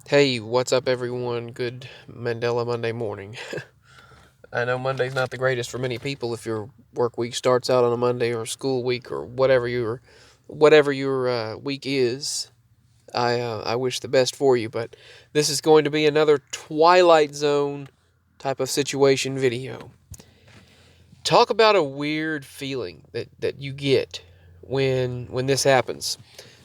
Hey, what's up, everyone? Good Mandela Monday morning. I know Monday's not the greatest for many people if your work week starts out on a Monday or school week or whatever your week is. I wish the best for you, but this is going to be another Twilight Zone type of situation video. Talk about a weird feeling that you get when this happens.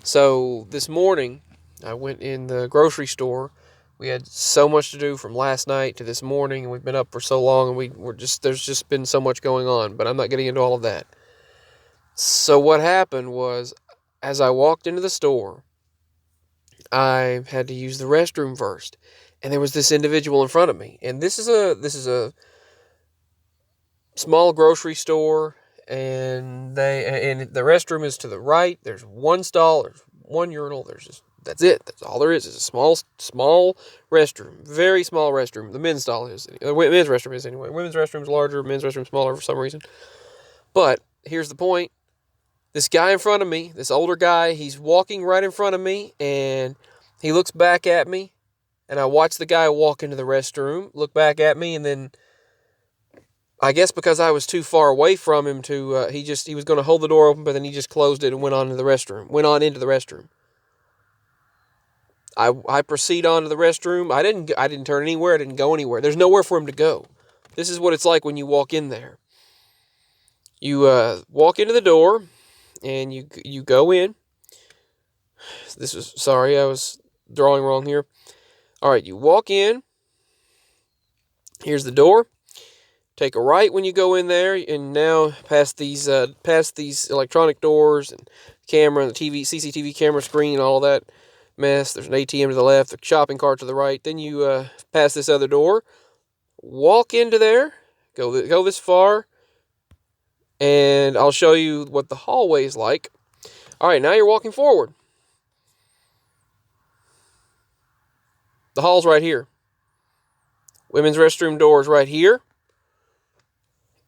So this morning, I went in the grocery store. We had so much to do from last night to this morning, and we've been up for so long, and there's just been so much going on, but I'm not getting into all of that. So what happened was, as I walked into the store, I had to use the restroom first, and there was this individual in front of me, and this is a small grocery store, and the restroom is to the right. There's one stall, there's one urinal, that's it. That's all there is. It's a small restroom, very small restroom. The men's stall is, the men's restroom is anyway. Women's restroom's larger, men's restroom smaller for some reason. But here's the point: this guy in front of me, this older guy, he's walking right in front of me, and he looks back at me, and I watch the guy walk into the restroom, look back at me, and then I guess because I was too far away from him he was going to hold the door open, but then he just closed it and went on into the restroom. I proceed on to the restroom. I didn't turn anywhere. I didn't go anywhere. There's nowhere for him to go. This is what it's like when you walk in there. You walk into the door and you go in. Sorry, I was drawing wrong here. All right, you walk in. Here's the door. Take a right when you go in there, and now past these electronic doors and camera and the CCTV camera screen, all that mess. There's an ATM to the left, a shopping cart to the right. Then you pass this other door, walk into there, go this far, and I'll show you what the hallway is like. All right, now you're walking forward. The hall's right here. Women's restroom door is right here.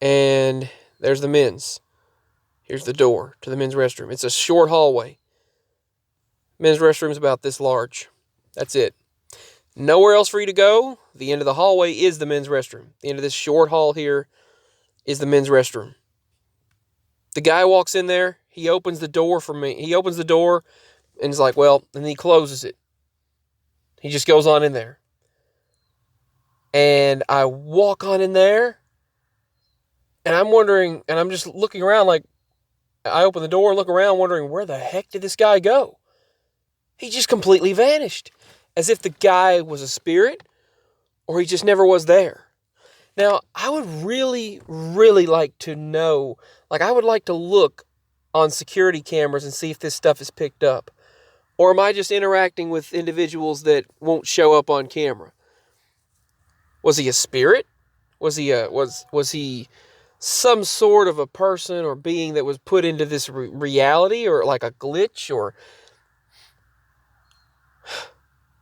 And there's the men's. Here's the door to the men's restroom. It's a short hallway. Men's restroom's about this large. That's it. Nowhere else for you to go. The end of the hallway is the men's restroom. The end of this short hall here is the men's restroom. The guy walks in there. He opens the door for me. He opens the door and he's like, well, and then he closes it. He just goes on in there. And I walk on in there. And I'm wondering, and I'm just looking around like, I open the door and look around wondering, where the heck did this guy go? He just completely vanished. As if the guy was a spirit, or he just never was there. Now, I would really, really like to know, I would like to look on security cameras and see if this stuff is picked up. Or am I just interacting with individuals that won't show up on camera? Was he a spirit? Was he some sort of a person or being that was put into this reality, or like a glitch, or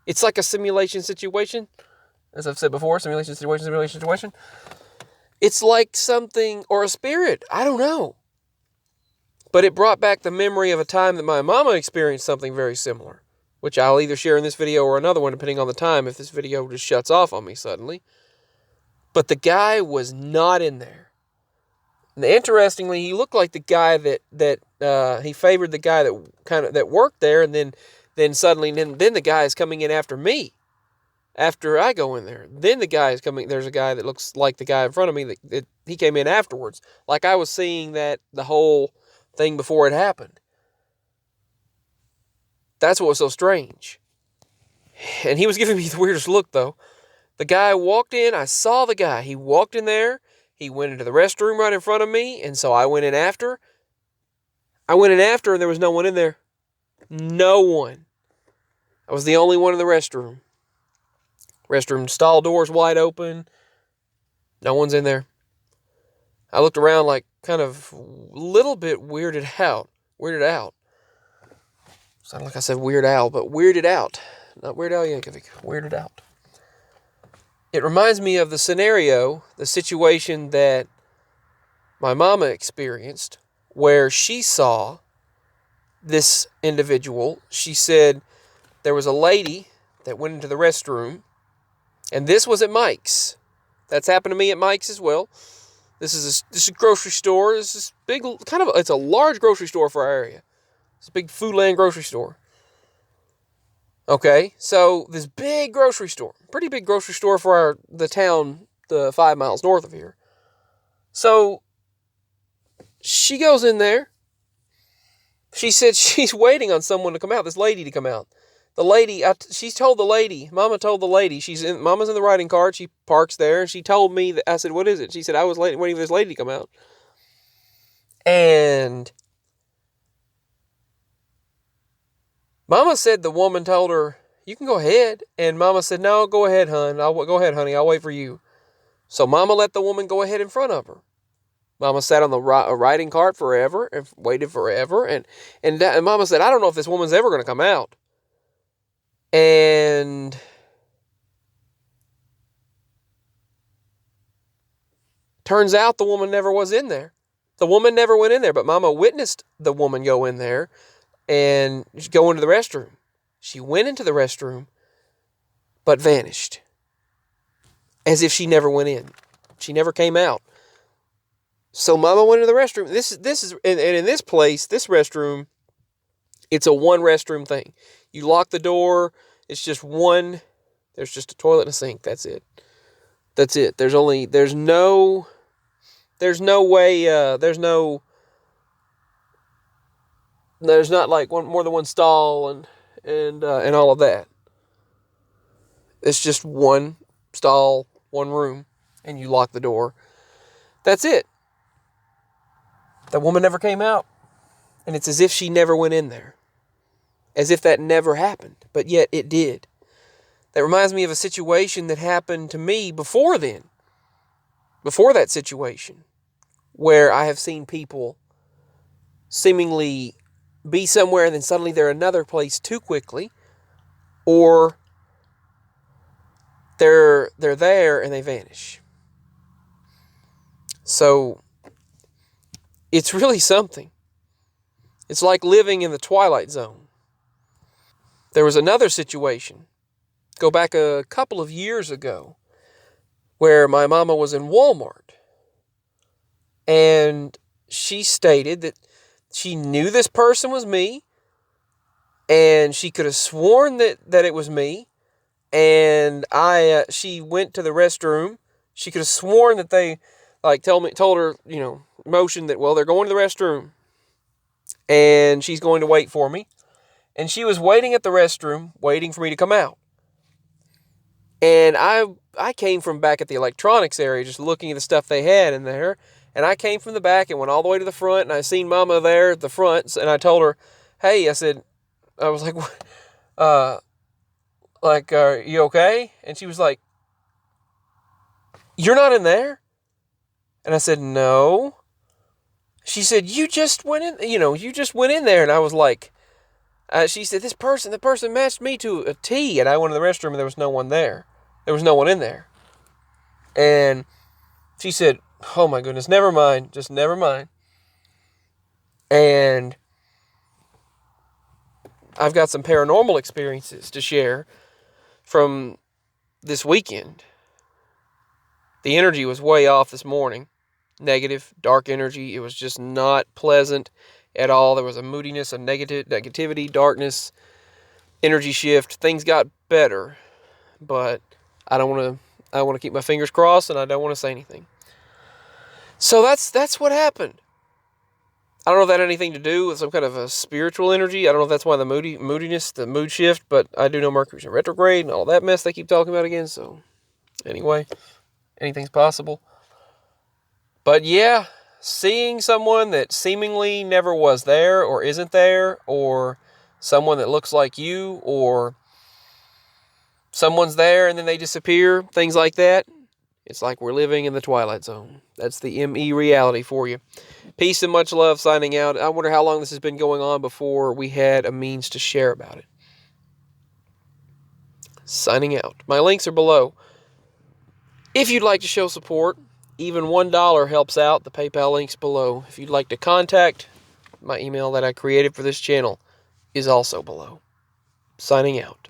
it's like a simulation situation? As I've said before, simulation situation. It's like something, or a spirit. I don't know. But it brought back the memory of a time that my mama experienced something very similar, which I'll either share in this video or another one, depending on the time, if this video just shuts off on me suddenly. But the guy was not in there. And interestingly, he looked like the guy that he favored the guy that worked there, and then suddenly then the guy is coming in after me. After I go in there, then the guy is coming. There's a guy that looks like the guy in front of me that he came in afterwards. Like I was seeing that the whole thing before it happened. That's what was so strange. And he was giving me the weirdest look, though. The guy walked in. I saw the guy. He walked in there. He went into the restroom right in front of me, and so I went in after. And there was no one in there. No one. I was the only one in the restroom. Restroom stall doors wide open. No one's in there. I looked around like kind of a little bit weirded out. Sounded like I said Weird Al, but weirded out. Not Weird Al Yankovic. Weirded out. It reminds me of the situation that my mama experienced, where she saw this individual. She said there was a lady that went into the restroom. And this was at Mike's. That's happened to me at Mike's as well. This is a grocery store. This is big, it's a large grocery store for our area. It's a big Foodland grocery store. Okay, so this big grocery store, pretty big grocery store for the town, the 5 miles north of here. So she goes in there. She said she's waiting on someone to come out, this lady to come out. The lady, she's told the lady, Mama told the lady, Mama's in the riding cart, she parks there, and she told me, I said, what is it? She said, I was waiting for this lady to come out. And Mama said the woman told her, you can go ahead. And Mama said, no, go ahead, hon. Go ahead, honey, I'll wait for you. So Mama let the woman go ahead in front of her. Mama sat on the riding cart forever and waited forever. And Mama said, I don't know if this woman's ever going to come out. And turns out the woman never was in there. The woman never went in there, but Mama witnessed the woman go in there and go into the restroom. She went into the restroom, but vanished. As if she never went in. She never came out. So Mama went into the restroom. This is and in this place, this restroom, it's a one restroom thing. You lock the door. It's just one. There's just a toilet and a sink. That's it. That's it. There's no way. There's not like more than one stall and all of that. It's just one stall, one room, and you lock the door. That's it. The woman never came out, and it's as if she never went in there. As if that never happened, but yet it did. That reminds me of a situation that happened to me before then. Before that situation, where I have seen people seemingly be somewhere and then suddenly they're another place too quickly, or they're there and they vanish. So it's really something. It's like living in the Twilight Zone. There was another situation, go back a couple of years ago, where my mama was in Walmart. And she stated that she knew this person was me, and she could have sworn that it was me. And she went to the restroom. She could have sworn that they told her, motion that, well, they're going to the restroom. And she's going to wait for me. And she was waiting at the restroom, waiting for me to come out. And I came from back at the electronics area, just looking at the stuff they had in there. And I came from the back and went all the way to the front, and I seen Mama there at the front. And I told her, hey, I was like, are you okay? And she was like, you're not in there? And I said, no. She said, you just went in there. And I was like, she said, the person matched me to a T. And I went to the restroom and there was no one there. There was no one in there. And she said, oh my goodness, never mind. Just never mind. And I've got some paranormal experiences to share from this weekend. The energy was way off this morning. Negative, dark energy. It was just not pleasant at all. There was a moodiness, a negativity, darkness, energy shift. Things got better, but I want to keep my fingers crossed, and I don't want to say anything. So that's what happened. I don't know if that had anything to do with some kind of a spiritual energy. I don't know if that's why the moodiness, the mood shift, but I do know Mercury's in retrograde and all that mess they keep talking about again. So anyway, anything's possible. But yeah, seeing someone that seemingly never was there or isn't there, or someone that looks like you, or someone's there and then they disappear, things like that. It's like we're living in the Twilight Zone. That's the ME reality for you. Peace and much love, signing out. I wonder how long this has been going on before we had a means to share about it. Signing out. My links are below. If you'd like to show support, even $1 helps out. The PayPal link's below. If you'd like to contact, my email that I created for this channel is also below. Signing out.